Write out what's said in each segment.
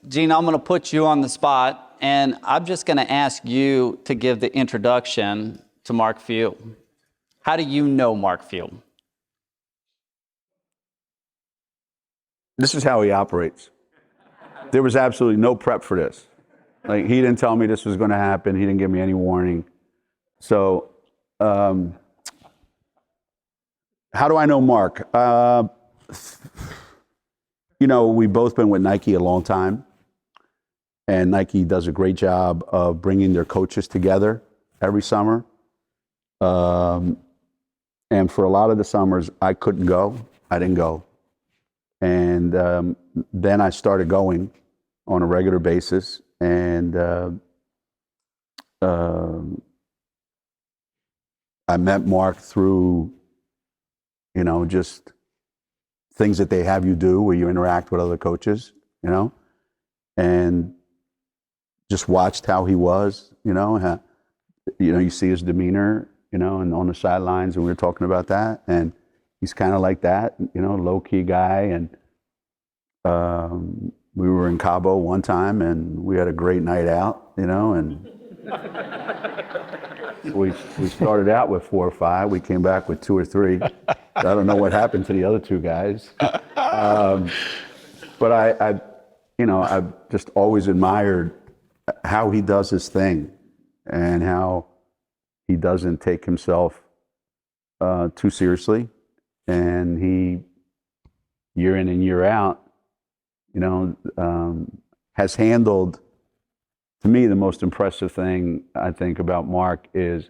Gene, I'm going to put you on the spot, and I'm just going to ask you to give the introduction to Mark Few. How do you know Mark Few? This is how he operates. There was absolutely no prep for this. Like, he didn't tell me this was going to happen. He didn't give me any warning. So, how do I know Mark? You know, we've both been with Nike a long time, and Nike does a great job of bringing their coaches together every summer. And for a lot of the summers, I couldn't go. I didn't go. And then I started going on a regular basis, and I met Mark through, you know, just things that they have you do where you interact with other coaches, you know, and just watched how he was, you know, you see his demeanor, you know, and on the sidelines, and we were talking about that, and he's kind of like that, you know, low-key guy. And we were in Cabo one time, and we had a great night out, you know, and we started out with 4 or 5. We came back with 2 or 3. I don't know what happened to the other 2 guys. But I, you know, I've just always admired how he does his thing and how he doesn't take himself too seriously. And he, year in and year out, you know, has handled, to me, the most impressive thing I think about Mark is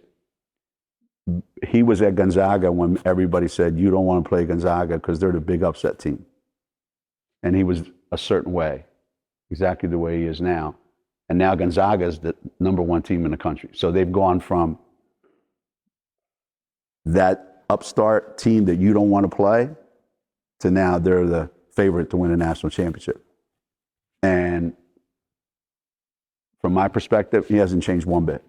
he was at Gonzaga when everybody said, you don't want to play Gonzaga because they're the big upset team. And he was a certain way, exactly the way he is now. And now Gonzaga is the #1 team in the country. So they've gone from that upstart team that you don't want to play to now they're the favorite to win a national championship. And from my perspective, he hasn't changed one bit,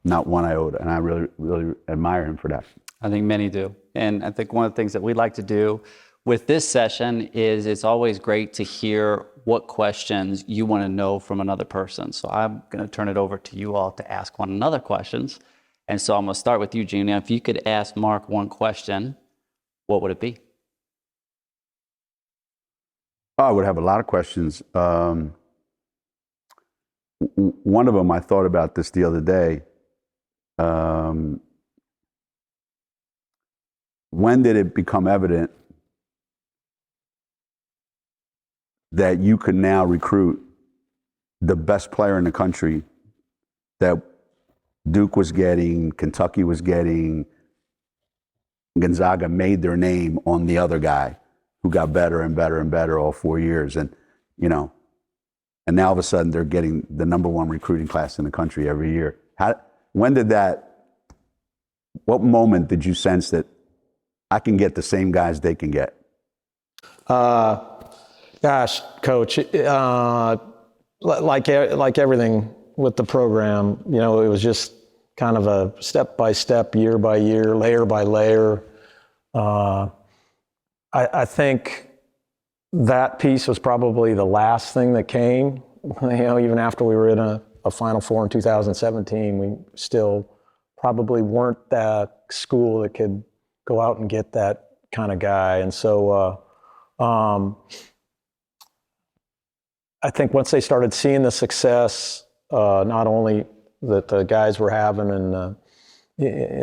not one iota. And I really, really admire him for that. I think many do. And I think one of the things that we like to do with this session is it's always great to hear what questions you want to know from another person. So I'm going to turn it over to you all to ask one another questions. And so I'm going to start with you, Gina. If you could ask Mark one question, what would it be? I would have a lot of questions. One of them, I thought about this the other day. When did it become evident that you could now recruit the best player in the country that Duke was getting, Kentucky was getting, Gonzaga made their name on the other guy who got better and better and better all 4 years? And, you know, and now all of a sudden they're getting the #1 recruiting class in the country every year. When did that, what moment did you sense that I can get the same guys they can get? Gosh, Coach, like everything with the program, you know, it was just kind of a step-by-step, year-by-year, layer by layer. I think that piece was probably the last thing that came. You know, even after we were in a Final Four in 2017, we still probably weren't that school that could go out and get that kind of guy. And so I think once they started seeing the success, not only that the guys were having in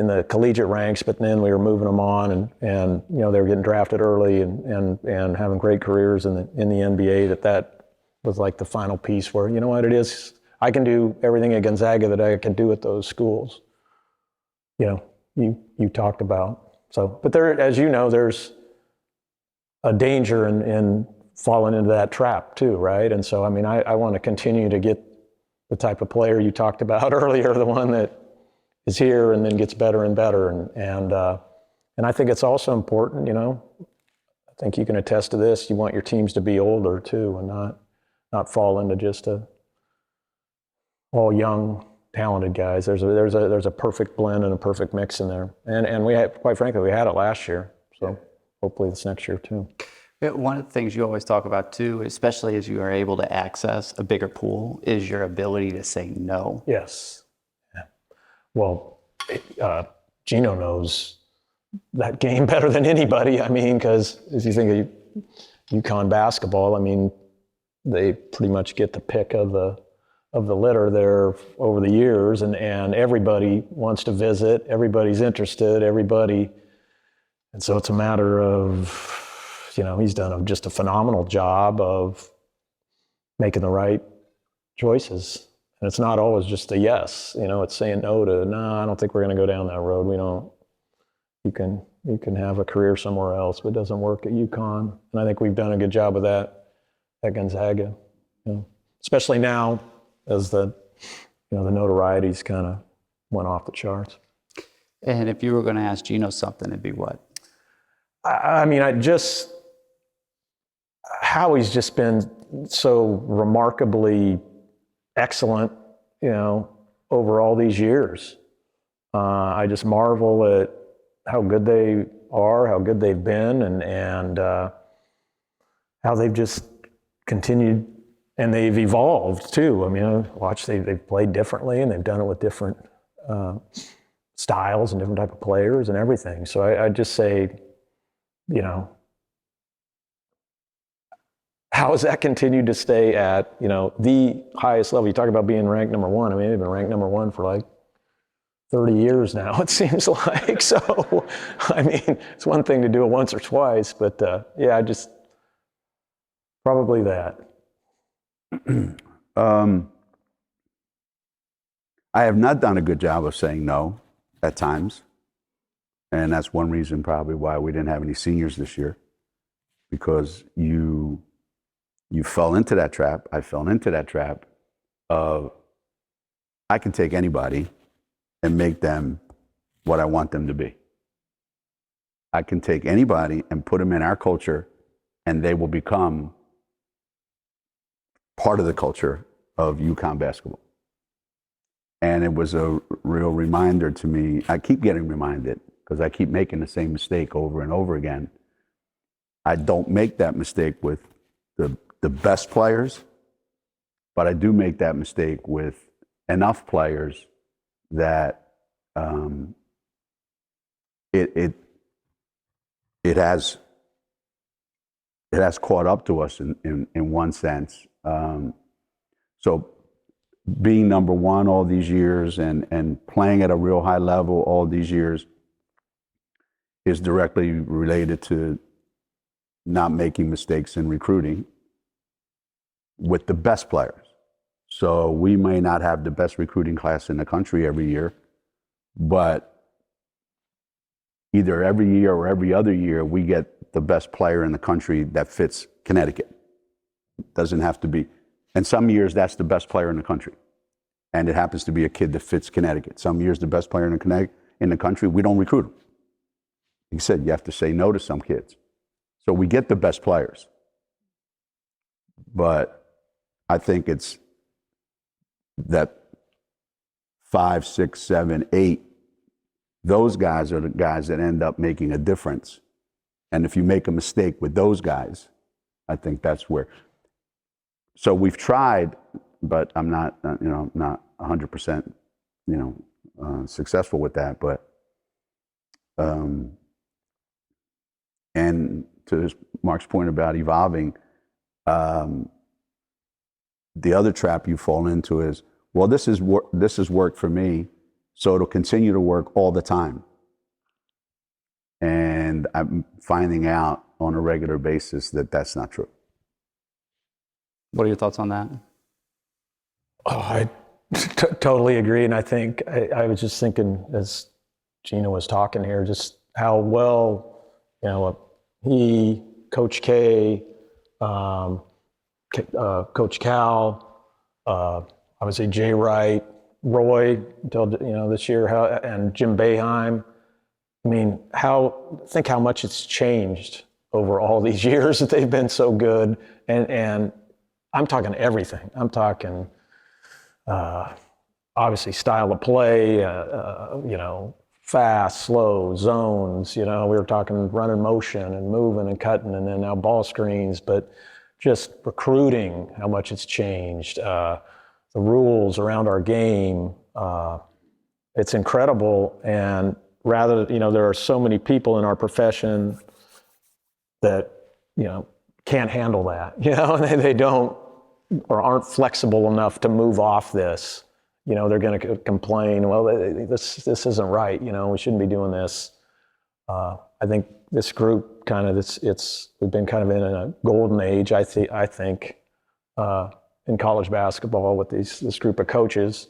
the collegiate ranks, but then we were moving them on, and you know, they were getting drafted early and having great careers in the NBA. That was like the final piece where, you know what it is, I can do everything at Gonzaga that I can do at those schools. You know, you talked about. So, but there, as you know, there's a danger in falling into that trap too, right? And so, I mean, I want to continue to get the type of player you talked about earlier, the one that is here and then gets better and better. And I think it's also important, you know, I think you can attest to this, you want your teams to be older too, and not fall into just all young, talented guys. There's a perfect blend and a perfect mix in there. And we had, quite frankly, we had it last year. So hopefully this next year too. One of the things you always talk about too, especially as you are able to access a bigger pool, is your ability to say no. Yes. Yeah. Well, Geno knows that game better than anybody. I mean, because if you think of UConn basketball, I mean, they pretty much get the pick of the litter there over the years, and everybody wants to visit, everybody's interested, and so it's a matter of, he's done just a phenomenal job of making the right choices. And it's not always just a yes, it's saying no to, no, I don't think we're going to go down that road. You can have a career somewhere else, but it doesn't work at UConn. And I think we've done a good job of that at Gonzaga, especially now as the notoriety's kind of went off the charts. And if you were going to ask Geno something, it'd be what? I mean, how he's just been so remarkably excellent, over all these years. I just marvel at how good they are, how good they've been, and how they've just continued, and they've evolved too. I mean, they've played differently, and they've done it with different styles and different type of players and everything. So I just say, how has that continued to stay at, the highest level? You talk about being ranked number one. I mean, they've been ranked number one for like 30 years now, it seems like. So, I mean, it's one thing to do it once or twice, but probably that. I have not done a good job of saying no at times. And that's one reason probably why we didn't have any seniors this year, because you fell into that trap. I fell into that trap of I can take anybody and make them what I want them to be. I can take anybody and put them in our culture, and they will become part of the culture of UConn basketball. And it was a real reminder to me. I keep getting reminded because I keep making the same mistake over and over again. I don't make that mistake with the best players, but I do make that mistake with enough players that it has caught up to us in one sense. So being number one all these years and playing at a real high level all these years is directly related to not making mistakes in recruiting with the best players. So we may not have the best recruiting class in the country every year, but either every year or every other year, we get the best player in the country that fits Connecticut. It doesn't have to be. And some years, that's the best player in the country. And it happens to be a kid that fits Connecticut. Some years, the best player in the country, we don't recruit him. Like you said, you have to say no to some kids. So we get the best players. But I think it's that 5, 6, 7, 8, those guys are the guys that end up making a difference. And if you make a mistake with those guys, I think that's where. So we've tried, but I'm not, not 100%, successful with that. But, and to Mark's point about evolving, the other trap you fall into is, well, this is worked for me, so it'll continue to work all the time. And I'm finding out on a regular basis that that's not true. What are your thoughts on that? Oh, I totally agree. And I think I was just thinking as Geno was talking here, just how well, he, Coach K, Coach Cal, obviously Jay Wright, Roy until this year, and Jim Boeheim. I mean, think how much it's changed over all these years that they've been so good. And I'm talking everything. I'm talking obviously style of play, fast, slow, zones. We were talking running motion and moving and cutting, and then now ball screens, but just recruiting, how much it's changed, the rules around our game. It's incredible. And rather, there are so many people in our profession that, can't handle that, and they don't or aren't flexible enough to move off this. They're going to complain, well, this isn't right, we shouldn't be doing this. I think this group we've been kind of in a golden age, I think, in college basketball with this group of coaches.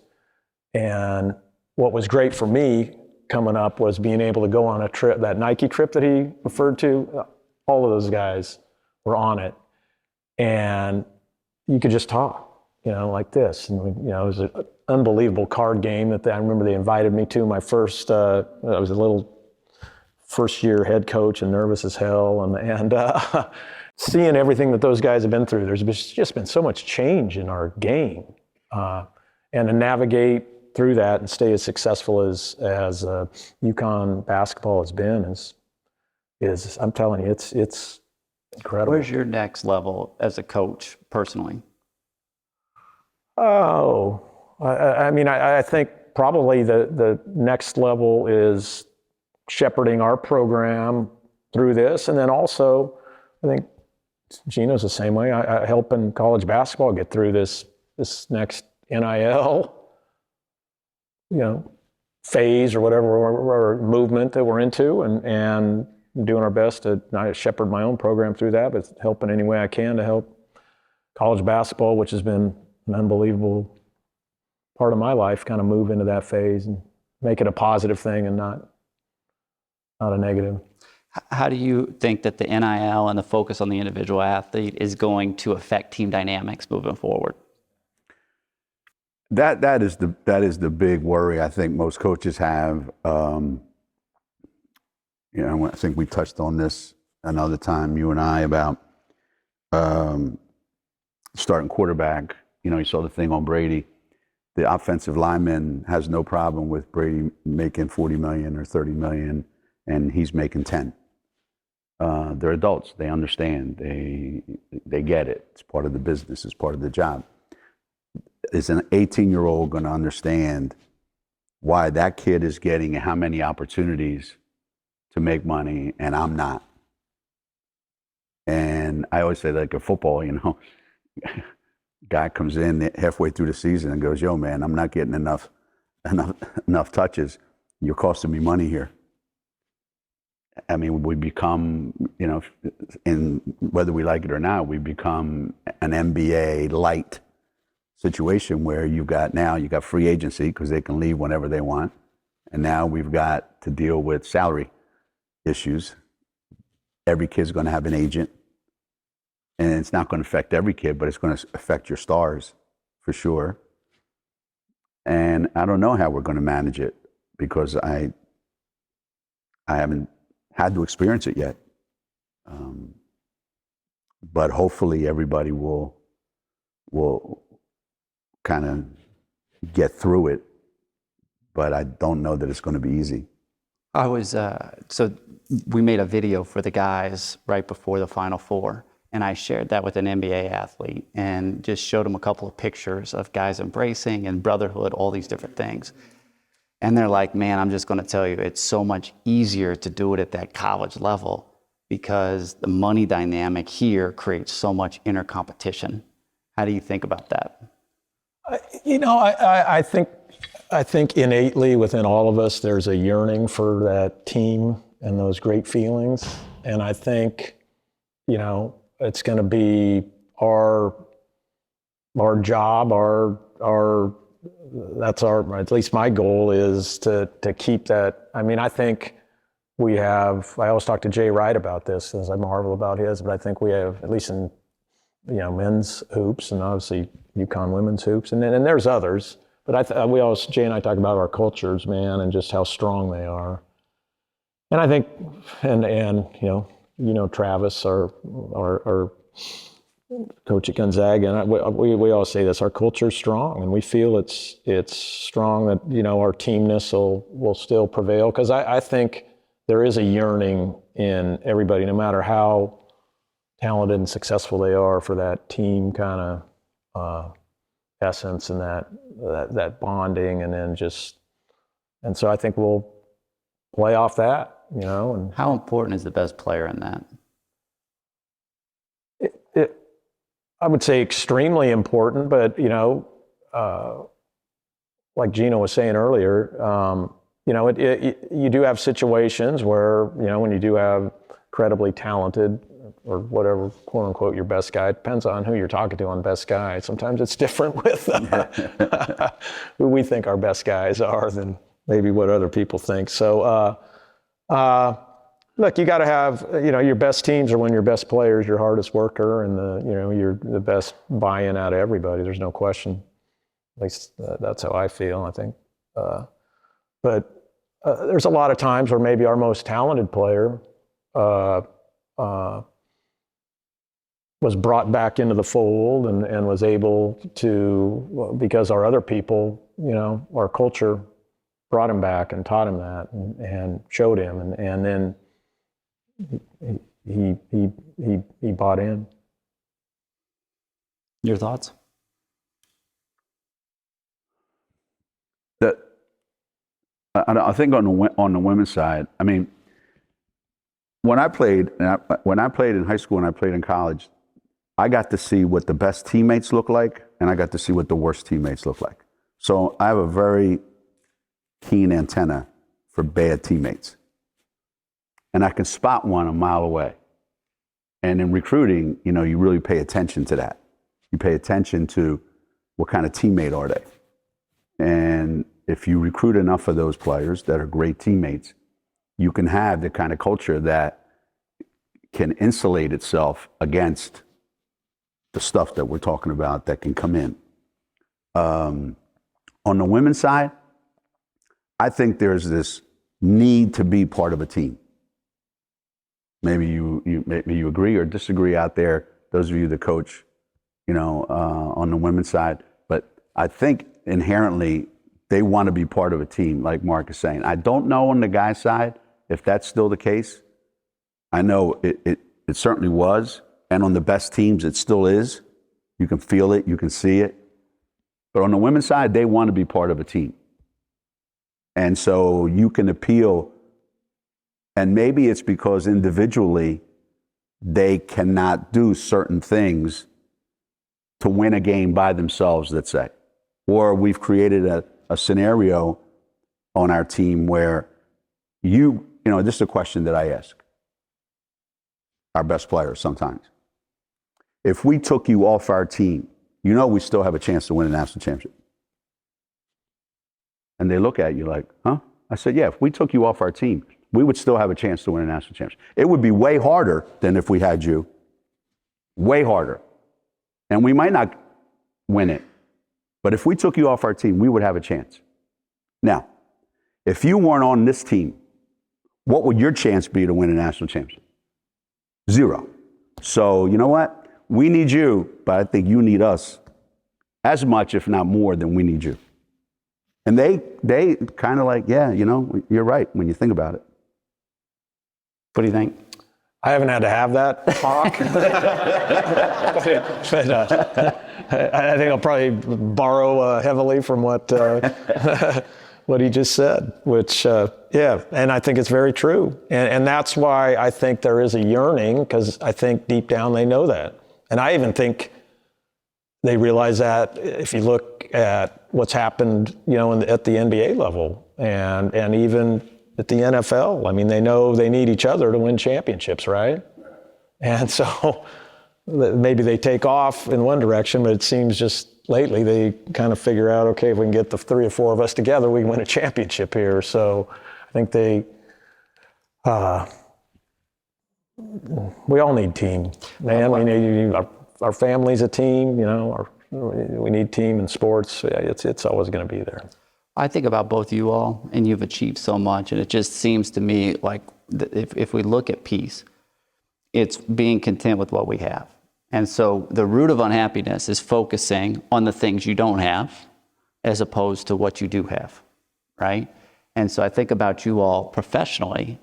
And what was great for me coming up was being able to go on a trip, that Nike trip that he referred to. All of those guys were on it, and you could just talk, like this. And it was an unbelievable card game that I remember they invited me to. My first, I was a little first-year head coach and nervous as hell, and seeing everything that those guys have been through. There's just been so much change in our game, and to navigate through that and stay as successful as UConn basketball has been is I'm telling you, it's incredible. Where's your next level as a coach personally? Oh, I think probably the next level is shepherding our program through this, and then also I think Geno's the same way. I helping college basketball get through this next NIL, phase or whatever or movement that we're into, and doing our best to not shepherd my own program through that, but helping any way I can to help college basketball, which has been an unbelievable part of my life, kind of move into that phase and make it a positive thing and not a negative. How do you think that the NIL and the focus on the individual athlete is going to affect team dynamics moving forward? That is the big worry I think most coaches have. I think we touched on this another time, you and I, about starting quarterback. You saw the thing on Brady. The offensive lineman has no problem with Brady making $40 million or $30 million, and he's making 10. They're adults. They understand. They get it. It's part of the business. It's part of the job. Is an 18-year-old going to understand why that kid is getting how many opportunities to make money and I'm not? And I always say, like a football, guy comes in halfway through the season and goes, yo, man, I'm not getting enough touches. You're costing me money here. I mean, we become, in whether we like it or not, we become an NBA light situation where you got free agency because they can leave whenever they want. And now we've got to deal with salary issues. Every kid's going to have an agent. And it's not going to affect every kid, but it's going to affect your stars for sure. And I don't know how we're going to manage it because I haven't had to experience it yet. But hopefully everybody will kind of get through it. But I don't know that it's going to be easy. So we made a video for the guys right before the Final Four. And I shared that with an NBA athlete and just showed him a couple of pictures of guys embracing and brotherhood, all these different things. And they're like, man, I'm just going to tell you, it's so much easier to do it at that college level because the money dynamic here creates so much inner competition. How do you think about that? I think innately within all of us, there's a yearning for that team and those great feelings. And I think, it's going to be our job, at least my goal is to keep that. I mean, I think I always talk to Jay Wright about this, as I marvel about his, but I think we have, at least in, men's hoops and obviously UConn women's hoops, and there's others, but Jay and I talk about our cultures, man, and just how strong they are. And I think, and Travis, our coach at Gonzaga, and we always say this: our culture is strong, and we feel it's strong that our teamness will still prevail. Because I think there is a yearning in everybody, no matter how talented and successful they are, for that team kind of essence and that bonding, and so I think we'll play off that, And How important is the best player in that? I would say extremely important, but like Geno was saying earlier, you do have situations where when you do have incredibly talented or whatever, quote unquote, your best guy. It depends on who you're talking to on best guy. Sometimes it's different with who we think our best guys are than maybe what other people think. So, look, you got to have, your best teams are when your best players, your hardest worker, and you're the best buy-in out of everybody. There's no question. At least that's how I feel, I think. But there's a lot of times where maybe our most talented player was brought back into the fold and was able to, well, because our other people, our culture brought him back and taught him that and showed him, and then he bought in. Your thoughts? I think on the women's side, I mean, when I played in high school and I played in college, I got to see what the best teammates look like, and I got to see what the worst teammates look like. So I have a very keen antenna for bad teammates. And I can spot one a mile away. And in recruiting, you really pay attention to that. You pay attention to what kind of teammate are they. And if you recruit enough of those players that are great teammates, you can have the kind of culture that can insulate itself against the stuff that we're talking about that can come in. On the women's side, I think there's this need to be part of a team. Maybe you agree or disagree out there, those of you that coach, on the women's side. But I think inherently they want to be part of a team, like Mark is saying. I don't know on the guy's side if that's still the case. I know it certainly was. And on the best teams, it still is. You can feel it, you can see it. But on the women's side, they want to be part of a team. And so you can appeal, and maybe it's because individually they cannot do certain things to win a game by themselves, let's say. Or we've created a scenario on our team where this is a question that I ask our best players sometimes. If we took you off our team, we still have a chance to win a national championship. And they look at you like, huh? I said, yeah, if we took you off our team, we would still have a chance to win a national championship. It would be way harder than if we had you. Way harder. And we might not win it. But if we took you off our team, we would have a chance. Now, if you weren't on this team, what would your chance be to win a national championship? 0. So, you know what? We need you, but I think you need us as much, if not more, than we need you. And they kind of like, yeah, you're right when you think about it. What do you think? I haven't had to have that talk. but I think I'll probably borrow heavily from what he just said, which, and I think it's very true. And that's why I think there is a yearning, because I think deep down they know that. And I even think they realize that if you look at what's happened, at the NBA level and even at the NFL. I mean, they know they need each other to win championships, right? And so maybe they take off in one direction, but it seems just lately they kind of figure out, okay, if we can get the 3 or 4 of us together, we can win a championship here. So I think we all need team, man. We need our family's a team, we need team in sports. It's always going to be there. I think about both you all, and you've achieved so much, and it just seems to me like if we look at peace, it's being content with what we have. And so the root of unhappiness is focusing on the things you don't have as opposed to what you do have, right? And so I think about you all professionally,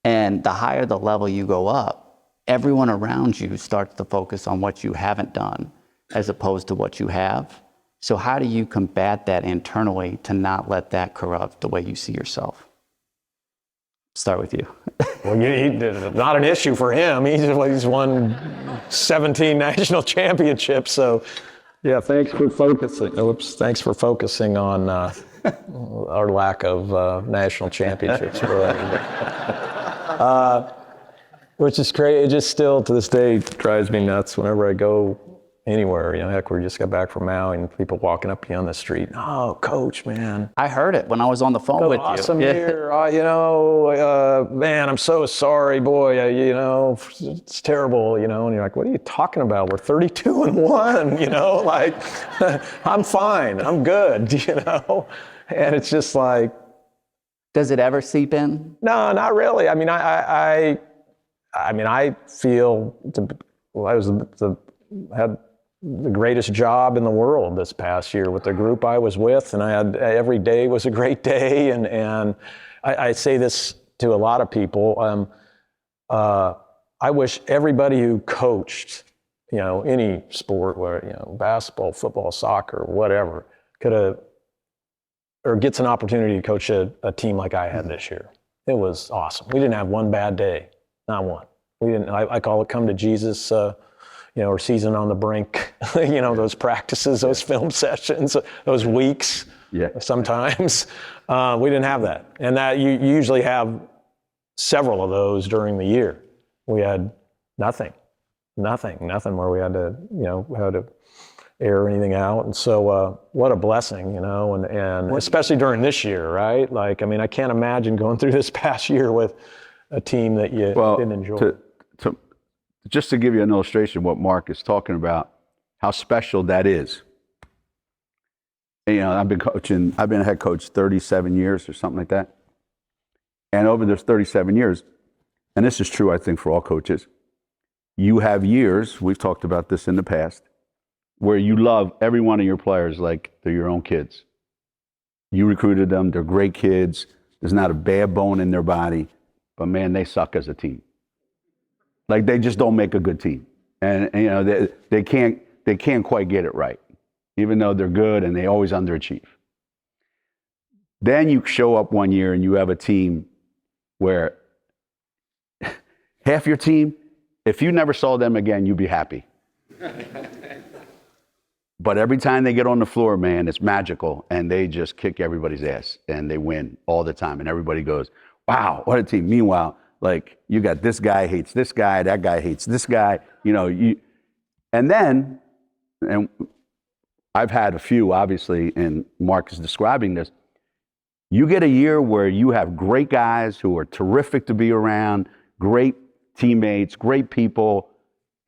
and the higher the level you go up, everyone around you starts to focus on what you haven't done as opposed to what you have. So how do you combat that internally to not let that corrupt the way you see yourself? Start with you. Well, not an issue for him. He's won 17 national championships. So, yeah, thanks for focusing. Thanks for focusing on our lack of national championships. Which is crazy. It just still to this day drives me nuts whenever I go anywhere. Heck, we just got back from Maui and people walking up to you on the street. Oh, coach, man. I heard it when I was on the phone with awesome you. Year. Man, I'm so sorry, boy. It's terrible, And you're like, what are you talking about? We're 32-1, like, I'm fine. I'm good, And it's just like. Does it ever seep in? No, not really. I mean, I feel I had the greatest job in the world this past year with the group I was with, and every day was a great day. And I say this to a lot of people. I wish everybody who coached, any sport, where basketball, football, soccer, whatever, could have or gets an opportunity to coach a team like I had this year. It was awesome. We didn't have one bad day, not one. We didn't. I call it come to Jesus. Or season on the brink, those practices, those film sessions, those weeks, sometimes. We didn't have that. And that you usually have several of those during the year. We had nothing where we had to, air anything out. And so what a blessing, and especially during this year, right? Like, I can't imagine going through this past year with a team that you didn't enjoy. Just to give you an illustration of what Mark is talking about, how special that is. I've been a head coach 37 years or something like that. And over those 37 years, and this is true, I think, for all coaches, you have years, we've talked about this in the past, where you love every one of your players like they're your own kids. You recruited them, they're great kids, there's not a bad bone in their body, but man, they suck as a team. Like, they just don't make a good team. And they can't quite get it right, even though they're good and they always underachieve. Then you show up one year and you have a team where half your team, if you never saw them again, you'd be happy. But every time they get on the floor, man, it's magical, and they just kick everybody's ass, and they win all the time, and everybody goes, wow, what a team. Meanwhile, like, you got this guy hates this guy, that guy hates this guy, and then, and I've had a few, obviously, and Mark is describing this, you get a year where you have great guys who are terrific to be around, great teammates, great people,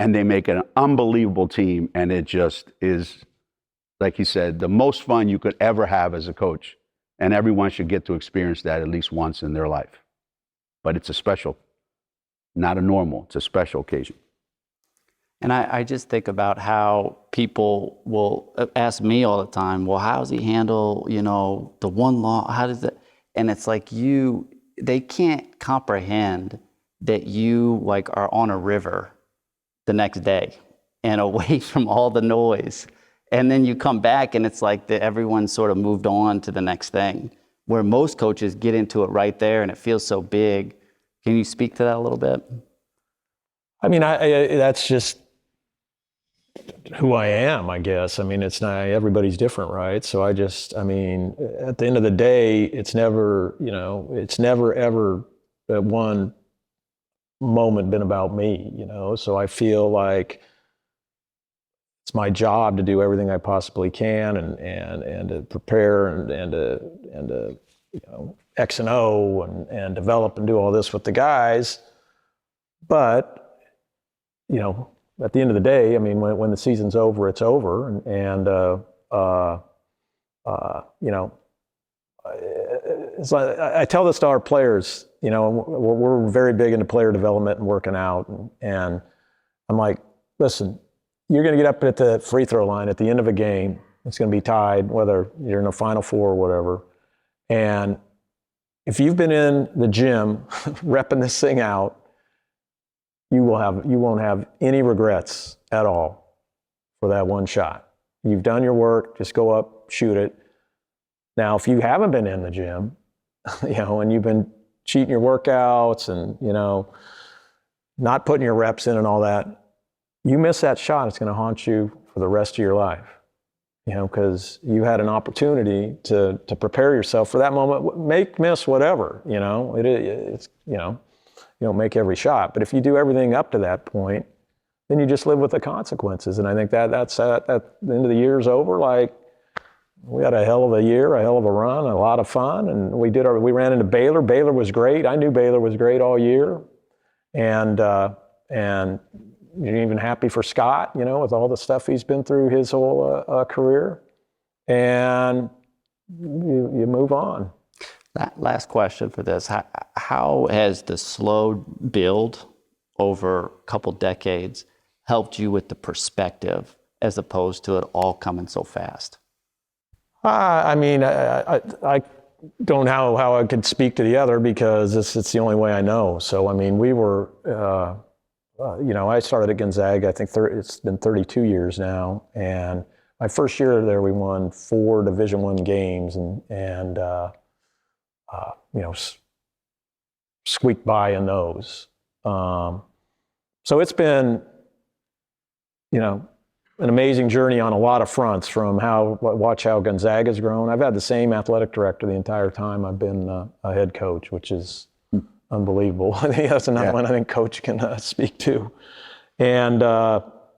and they make an unbelievable team, and it just is, like he said, the most fun you could ever have as a coach, and everyone should get to experience that at least once in their life. But it's a special, not a normal, it's a special occasion. And I just think about how people will ask me all the time, well, how does he handle, the one law? How does that? And it's like they can't comprehend that you are on a river the next day and away from all the noise. And then you come back and it's like everyone's sort of moved on to the next thing, where most coaches get into it right there and it feels so big. Can you speak to that a little bit? That's just who I am, I guess. It's not, everybody's different, right? So at the end of the day, it's never ever at one moment been about me, So I feel like it's my job to do everything I possibly can and to prepare and to X and O and develop and do all this with the guys. But, at the end of the day, when the season's over, it's over. It's like, I tell this to our players, we're very big into player development and working out. And I'm like, listen, you're going to get up at the free throw line at the end of a game. It's going to be tied, whether you're in the Final Four or whatever. And if you've been in the gym repping this thing out, you won't have any regrets at all for that one shot. You've done your work, just go up, shoot it. Now, if you haven't been in the gym, and you've been cheating your workouts and, not putting your reps in and all that, you miss that shot, it's going to haunt you for the rest of your life. Because you had an opportunity to prepare yourself for that moment, make, miss, whatever, it's, you don't make every shot. But if you do everything up to that point, then you just live with the consequences. And I think that's at the end of the year's over. Like, we had a hell of a year, a hell of a run, a lot of fun. And we ran into Baylor. Baylor was great. I knew Baylor was great all year. And you're even happy for Scott, with all the stuff he's been through his whole career. And you move on. That last question for this, how has the slow build over a couple decades helped you with the perspective as opposed to it all coming so fast? I don't know how I could speak to the other because it's the only way I know. So, we were... I started at Gonzaga, I think it's been 32 years now. And my first year there, we won 4 Division I games and squeaked by in those. So it's been, an amazing journey on a lot of fronts from watch how Gonzaga's grown. I've had the same athletic director the entire time I've been a head coach, which is unbelievable. That's another one I think Coach can speak to. And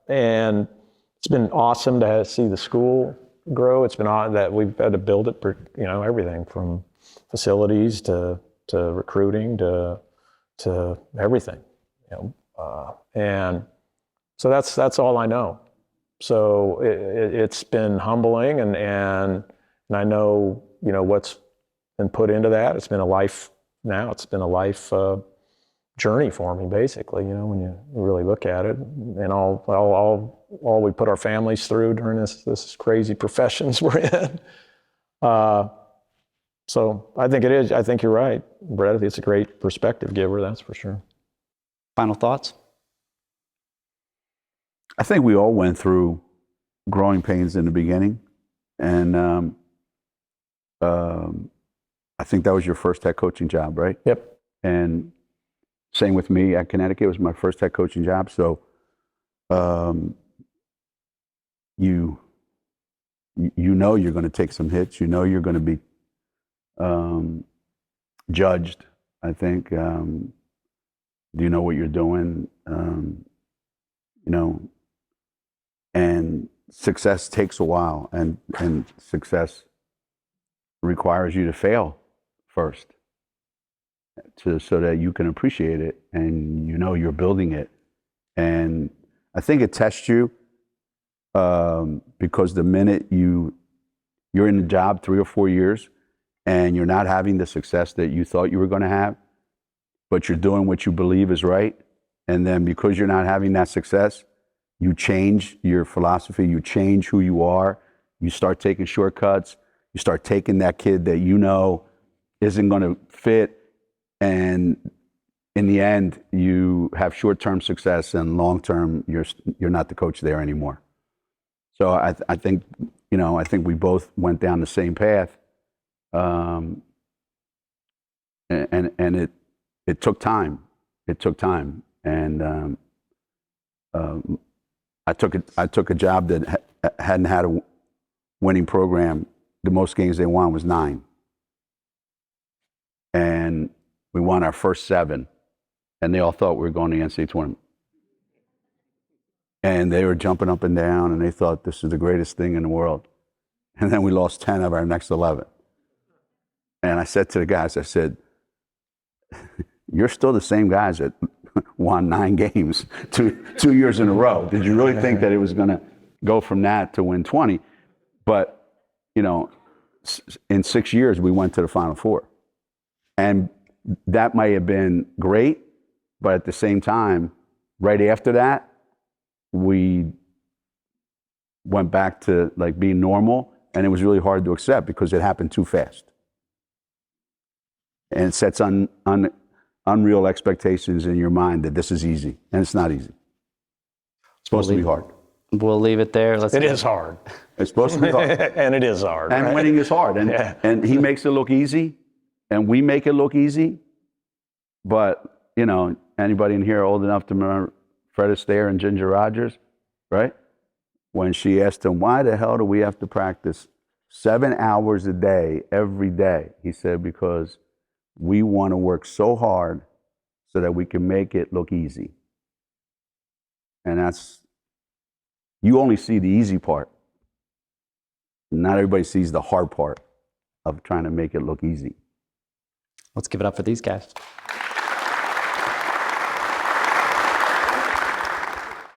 it's been awesome to see the school grow. It's been odd that we've had to build it, everything from facilities to recruiting to everything. And so that's all I know. So it's been humbling, and I know what's been put into that. It's been a life. Now it's been a life journey for me, basically, when you really look at it, and all we put our families through during this crazy professions we're in. So I think it is. I think you're right, Brett. I think it's a great perspective giver, that's for sure. Final thoughts? I think we all went through growing pains in the beginning, and I think that was your first head coaching job, right? Yep. And same with me at Connecticut. It was my first head coaching job. So you you're going to take some hits. You're going to be judged, I think. Do you know what you're doing? And success takes a while, and success requires you to fail first so that you can appreciate it and you're building it. And I think it tests you because the minute you're in the job 3 or 4 years and you're not having the success that you thought you were going to have, but you're doing what you believe is right, and then because you're not having that success, you change your philosophy, you change who you are, you start taking shortcuts, you start taking that kid that isn't going to fit, and in the end, you have short-term success, and long-term, you're not the coach there anymore. So I think we both went down the same path, and it took time. It took time, and I took a job that hadn't had a winning program. The most games they won was 9. And we won our first 7, and they all thought we were going to the NCAA tournament. And they were jumping up and down, and they thought this is the greatest thing in the world. And then we lost 10 of our next 11. And I said to the guys, I said, you're still the same guys that won 9 games 2 years in a row. Did you really think that it was going to go from that to win 20? But, in 6 years, we went to the Final Four. And that might have been great, but at the same time, right after that, we went back to like being normal, and it was really hard to accept because it happened too fast. And it sets unreal expectations in your mind that this is easy, and it's not easy. It's supposed to be hard. We'll leave it there. It is hard. It's supposed to be hard. And it is hard. And right? winning is hard. And he makes it look easy, and we make it look easy. But, you know, anybody in here old enough to remember Fred Astaire and Ginger Rogers, right? When she asked him, why the hell do we have to practice 7 hours a day, every day? He said, because we want to work so hard so that we can make it look easy. And that's, you only see the easy part. Not everybody sees the hard part of trying to make it look easy. Let's give it up for these guys.